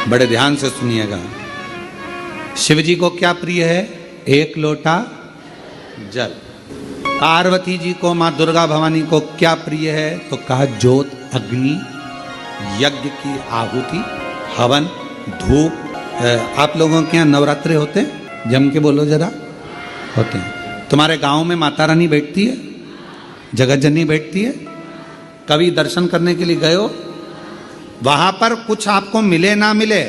बड़े ध्यान से सुनिएगा। शिव जी को क्या प्रिय है? एक लोटा जल। पार्वती जी को, माँ दुर्गा भवानी को क्या प्रिय है? तो कहा ज्योत, अग्नि, यज्ञ की आहुति, हवन, धूप। आप लोगों के यहाँ नवरात्रे होते हैं? जम के बोलो जरा। होते हैं। तुम्हारे गांव में माता रानी बैठती है, जगत जननी बैठती है? कभी दर्शन करने के लिए गए हो? वहां पर कुछ आपको मिले ना मिले,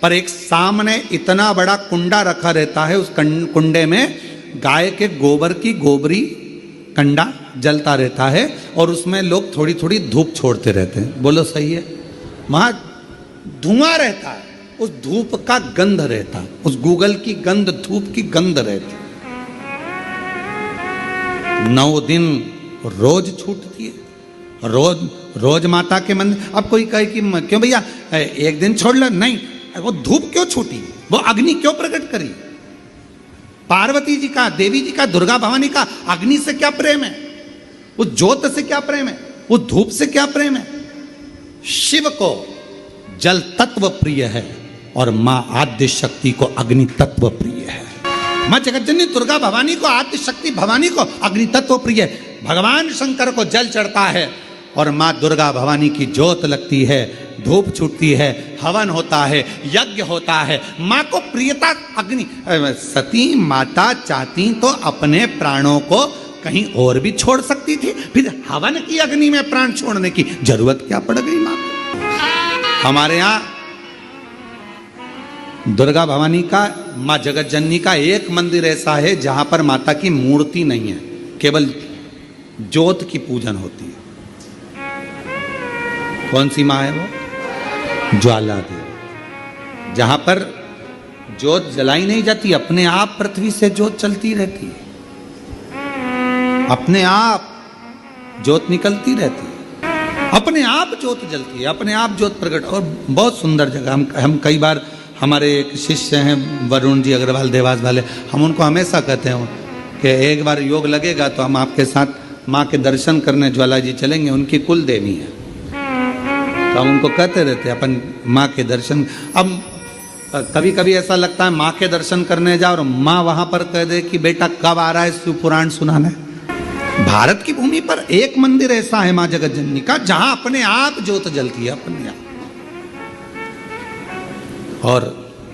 पर एक सामने इतना बड़ा कुंडा रखा रहता है, उस कुंडे में गाय के गोबर की गोबरी कंडा जलता रहता है और उसमें लोग थोड़ी थोड़ी धूप छोड़ते रहते हैं। बोलो सही है? वहां धुआं रहता है, उस धूप का गंध रहता है, उस गूगल की गंध, धूप की गंध रहती है। 9 दिन रोज छूटती है, रोज माता के मंदिर। अब कोई कहे कि क्यों भैया एक दिन छोड़ लो, नहीं, वो धूप क्यों छूटी, वो अग्नि क्यों प्रकट करी? पार्वती जी का, देवी जी का, दुर्गा भवानी का अग्नि से क्या प्रेम है? उस ज्योत से क्या प्रेम है? उस धूप से क्या प्रेम है? शिव को जल तत्व प्रिय है और मां आद्य शक्ति को अग्नि तत्व प्रिय है। मां जगतजननी दुर्गा भवानी को, आद्य शक्ति भवानी को अग्नि तत्व प्रिय है। भगवान शंकर को जल चढ़ता है और मां दुर्गा भवानी की ज्योत लगती है, धूप छूटती है, हवन होता है, यज्ञ होता है। मां को प्रियता अग्नि। सती माता चाहती तो अपने प्राणों को कहीं और भी छोड़ सकती थी, फिर हवन की अग्नि में प्राण छोड़ने की जरूरत क्या पड़ गई मां को? हमारे यहां दुर्गा भवानी का, मां जगत जननी का एक मंदिर ऐसा है जहां पर माता की मूर्ति नहीं है, केवल ज्योत की पूजन होती है। कौन सी मां है वो? ज्वाला देवी। जहां पर ज्योत जलाई नहीं जाती, अपने आप पृथ्वी से ज्योत चलती रहती है, अपने आप ज्योत निकलती रहती है, अपने आप ज्योत जलती है, अपने आप ज्योत प्रकट। और बहुत सुंदर जगह। हम कई बार, हमारे एक शिष्य हैं वरुण जी अग्रवाल देवास वाले, हम उनको हमेशा कहते हैं कि एक बार योग लगेगा तो हम आपके साथ माँ के दर्शन करने ज्वाला जी चलेंगे। उनकी कुल देवी है, तो हम उनको कहते रहते हैं अपन माँ के दर्शन। अब कभी कभी ऐसा लगता है माँ के दर्शन करने जाओ और माँ वहां पर कह दे कि बेटा कब आ रहा है शिव पुराण सुनाने। भारत की भूमि पर एक मंदिर ऐसा है माँ जगत जननी का जहां अपने आप ज्योत जलती है, अपने आप, और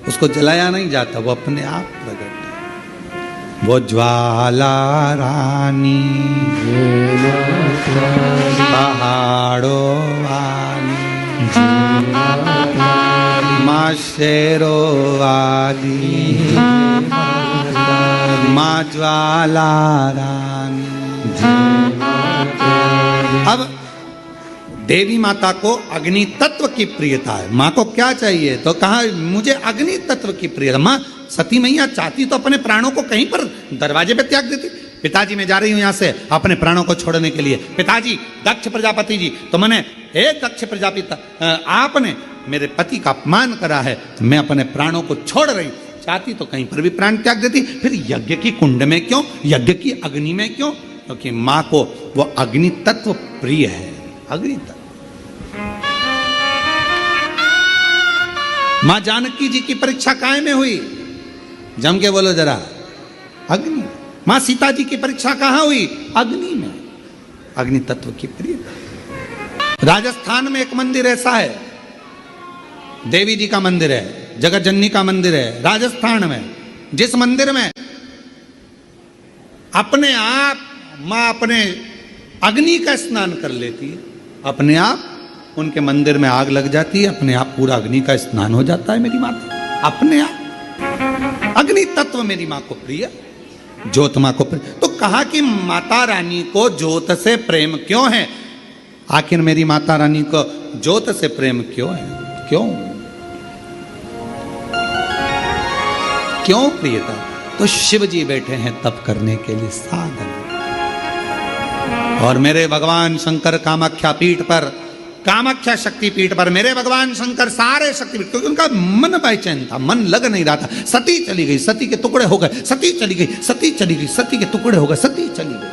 उसको जलाया नहीं जाता, वो अपने आप प्रकट है। वो ज्वाला रानी पहाड़ों वाली, माँ शेरो वाली, माँ ज्वाला रानी। अब देवी माता को अग्नि तत्व की प्रियता है। माँ को क्या चाहिए? तो कहा मुझे अग्नि तत्व की प्रियता। माँ सती मैया चाहती तो अपने प्राणों को कहीं पर दरवाजे पे त्याग देती। पिताजी मैं जा रही हूं यहां से अपने प्राणों को छोड़ने के लिए। पिताजी, दक्ष प्रजापति जी, तो मैंने, हे दक्ष प्रजापति, आपने मेरे पति का अपमान करा है, मैं अपने प्राणों को छोड़ रही। चाहती तो कहीं पर भी प्राण त्याग देती। फिर यज्ञ की कुंड में क्यों, यज्ञ की अग्नि में क्यों? क्योंकि माँ को वो अग्नि तत्व प्रिय है। अग्नि तत्व। मां जानकी जी की परीक्षा काय में हुई? जम के बोलो जरा। अग्नि। मां सीता जी की परीक्षा कहां हुई? अग्नि में। अग्नि तत्व की प्रियता। राजस्थान में एक मंदिर ऐसा है, देवी जी का मंदिर है, जगत जननी का मंदिर है राजस्थान में, जिस मंदिर में अपने आप मां अपने अग्नि का स्नान कर लेती है, अपने आप उनके मंदिर में आग लग जाती है, अपने आप पूरा अग्नि का स्नान हो जाता है। मेरी माता अपने आप अग्नि तत्व मेरी मां को प्रिय, ज्योत मां को प्रिय। तो कहा कि माता रानी को ज्योत से प्रेम क्यों है? आखिर मेरी माता रानी को ज्योत से प्रेम क्यों है? क्यों क्यों प्रियता? तो शिव जी बैठे हैं तप करने के लिए, साधन। और मेरे भगवान शंकर कामाख्या पीठ पर, कामाख्या शक्ति पीठ पर मेरे भगवान शंकर सारे शक्तिपीठ, क्योंकि उनका मन बेचैन था, मन लग नहीं रहा था। सती चली गई, सती के टुकड़े हो गए, सती चली गई, सती चली गई, सती के टुकड़े हो गए, सती चली गई।